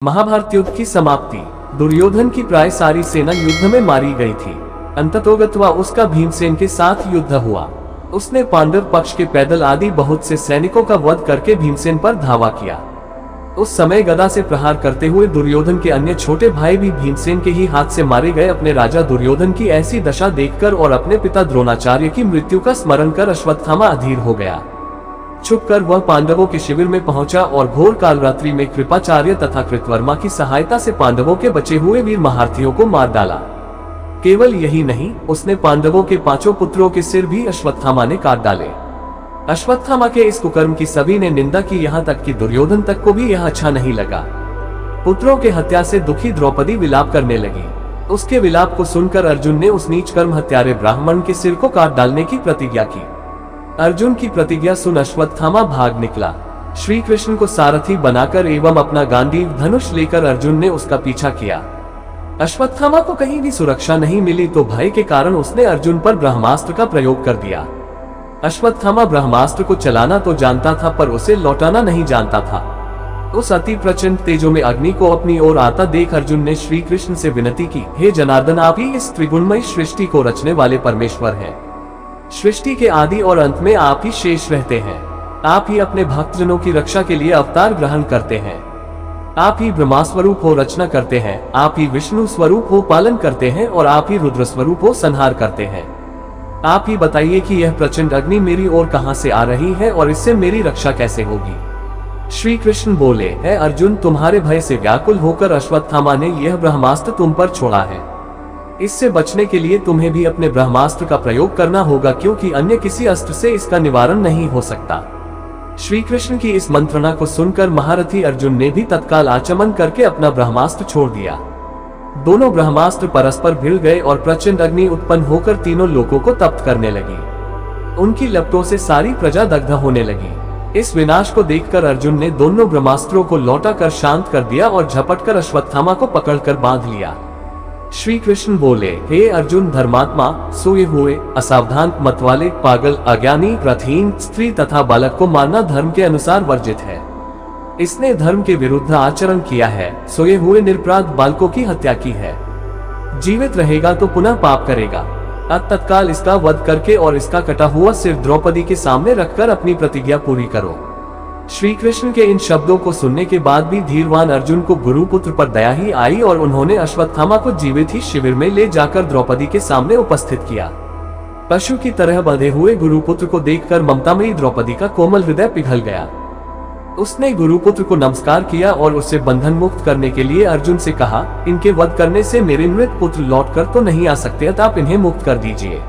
महाभारत युद्ध की समाप्ति। दुर्योधन की प्राय सारी सेना युद्ध में मारी गई थी। अंततोगत्वा उसका भीमसेन के साथ युद्ध हुआ। उसने पांडव पक्ष के पैदल आदि बहुत से सैनिकों का वध करके भीमसेन पर धावा किया। उस समय गदा से प्रहार करते हुए दुर्योधन के अन्य छोटे भाई भी भीमसेन के ही हाथ से मारे गए। अपने राजा दुर्योधन की ऐसी दशा देखकर और अपने पिता द्रोणाचार्य की मृत्यु का स्मरण कर अश्वत्थामा अधीर हो गया। छुपकर वह पांडवों के शिविर में पहुंचा और घोर कालरात्रि में कृपाचार्य तथा कृतवर्मा की सहायता से पांडवों के बचे हुए वीर महारथियों को मार डाला। केवल यही नहीं, उसने पांडवों के 5 पुत्रों के सिर भी अश्वत्थामा ने काट डाले। अश्वत्थामा के इस कुकर्म की सभी ने निंदा की, यहाँ तक कि दुर्योधन तक को भी यह अच्छा नहीं लगा। पुत्रों के हत्या से दुखी द्रौपदी विलाप करने लगी। उसके विलाप को सुनकर अर्जुन ने उस नीच कर्म हत्यारे ब्राह्मण के सिर को काट डालने की प्रतिज्ञा की। अर्जुन की प्रतिज्ञा सुन अश्वत्थामा भाग निकला। श्री कृष्ण को सारथी बनाकर एवं अपना गांडीव धनुष लेकर अर्जुन ने उसका पीछा किया। अश्वत्थामा को कहीं भी सुरक्षा नहीं मिली तो भय के कारण उसने अर्जुन पर ब्रह्मास्त्र का प्रयोग कर दिया। अश्वत्थामा ब्रह्मास्त्र को चलाना तो जानता था पर उसे लौटाना नहीं जानता था। उस अति प्रचंड तेजो में अग्नि को अपनी ओर आता देख अर्जुन ने श्री कृष्ण से विनती की, हे जनार्दन, आप ही इस त्रिगुणमयी सृष्टि को रचने वाले परमेश्वर हैं। सृष्टि के आदि और अंत में आप ही शेष रहते हैं। आप ही अपने भक्तजनों की रक्षा के लिए अवतार ग्रहण करते हैं। आप ही ब्रह्मा स्वरूप हो रचना करते हैं, आप ही विष्णु स्वरूप हो पालन करते हैं और आप ही रुद्र स्वरूप हो संहार करते हैं। आप ही बताइए कि यह प्रचंड अग्नि मेरी ओर कहां से आ रही है और इससे मेरी रक्षा कैसे होगी। श्री कृष्ण बोले, है अर्जुन, तुम्हारे भय से व्याकुल होकर अश्वत्थामा ने यह ब्रह्मास्त्र तुम पर छोड़ा है। इससे बचने के लिए तुम्हें भी अपने ब्रह्मास्त्र का प्रयोग करना होगा, क्योंकि अन्य किसी अस्त्र से इसका निवारण नहीं हो सकता। श्री कृष्ण की इस मंत्रणा को सुनकर महारथी अर्जुन ने भी तत्काल आचमन करके अपना ब्रह्मास्त्र छोड़ दिया। दोनों ब्रह्मास्त्र परस्पर भिड़ गए और प्रचंड अग्नि उत्पन्न होकर तीनों लोकों को तप्त करने लगी। उनकी लपटों से सारी प्रजा दग्ध होने लगी। इस विनाश को देखकर अर्जुन ने दोनों ब्रह्मास्त्रों को लौटाकर शांत कर दिया और झपटकर अश्वत्थामा को पकड़कर बांध लिया। श्री कृष्ण बोले, हे अर्जुन, धर्मात्मा, सोए हुए, असावधान, मतवाले, पागल, अज्ञानी, रथहीन, स्त्री तथा बालक को मारना धर्म के अनुसार वर्जित है। इसने धर्म के विरुद्ध आचरण किया है, सोए हुए निरपराध बालकों की हत्या की है। जीवित रहेगा तो पुनः पाप करेगा। अब तत्काल इसका वध करके और इसका कटा हुआ सिर द्रौपदी के सामने रखकर अपनी प्रतिज्ञा पूरी करो। श्री कृष्ण के इन शब्दों को सुनने के बाद भी धीरवान अर्जुन को गुरुपुत्र पर दया ही आई और उन्होंने अश्वत्थामा को जीवित ही शिविर में ले जाकर द्रौपदी के सामने उपस्थित किया। पशु की तरह बंधे हुए गुरुपुत्र को देखकर ममतामयी द्रौपदी का कोमल हृदय पिघल गया। उसने गुरुपुत्र को नमस्कार किया और उससे बंधन मुक्त करने के लिए अर्जुन से कहा, इनके वध करने से मेरे मृत पुत्र लौटकर तो नहीं आ सकते, अतः आप इन्हें मुक्त कर दीजिए।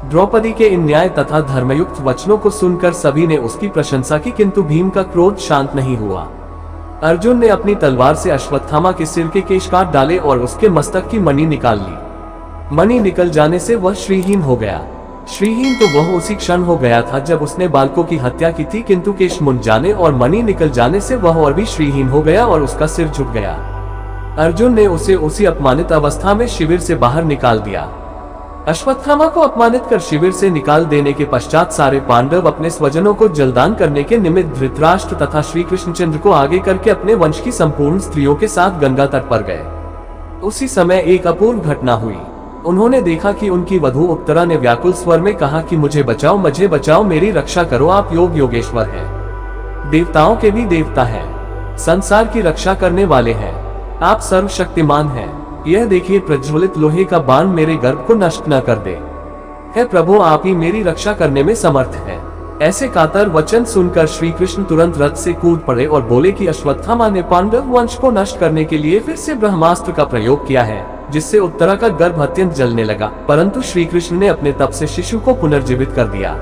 द्रौपदी के इन न्याय तथा धर्मयुक्त वचनों को सुनकर सभी ने उसकी प्रशंसा की, किंतु भीम का क्रोध शांत नहीं हुआ। अर्जुन ने अपनी तलवार से अश्वत्थामा के सिर के केश काट डाले और उसके मस्तक की मणि निकाल ली। मणि निकल जाने से वह श्रीहीन हो गया। श्रीहीन तो वह उसी क्षण हो गया था जब उसने बालकों की हत्या की थी, किंतु केश मुंड जाने और मणि निकल जाने से वह और भी श्रीहीन हो गया और उसका सिर झुक गया। अर्जुन ने उसे उसी अपमानित अवस्था में शिविर से बाहर निकाल दिया। अश्वत्थामा को अपमानित कर शिविर से निकाल देने के पश्चात सारे पांडव अपने स्वजनों को जलदान करने के निमित्त धृतराष्ट्र तथा श्री कृष्णचंद्र को आगे करके अपने वंश की संपूर्ण स्त्रियों के साथ गंगा तट पर गए। उसी समय एक अपूर्व घटना हुई। उन्होंने देखा कि उनकी वधू उत्तरा ने व्याकुल स्वर में कहा कि मुझे बचाओ, मुझे बचाओ, मेरी रक्षा करो, आप योग योगेश्वर हैं, देवताओं के भी देवता हैं, संसार की रक्षा करने वाले हैं, आप सर्वशक्तिमान हैं। यह देखिए, प्रज्वलित लोहे का बाण मेरे गर्भ को नष्ट न कर दे। हे प्रभु, आप ही मेरी रक्षा करने में समर्थ हैं। ऐसे कातर वचन सुनकर श्री कृष्ण तुरंत रथ से कूद पड़े और बोले कि अश्वत्थामा ने पांडव वंश को नष्ट करने के लिए फिर से ब्रह्मास्त्र का प्रयोग किया है, जिससे उत्तरा का गर्भ अत्यंत जलने लगा, परंतु श्री कृष्ण ने अपने तप से शिशु को पुनर्जीवित कर दिया।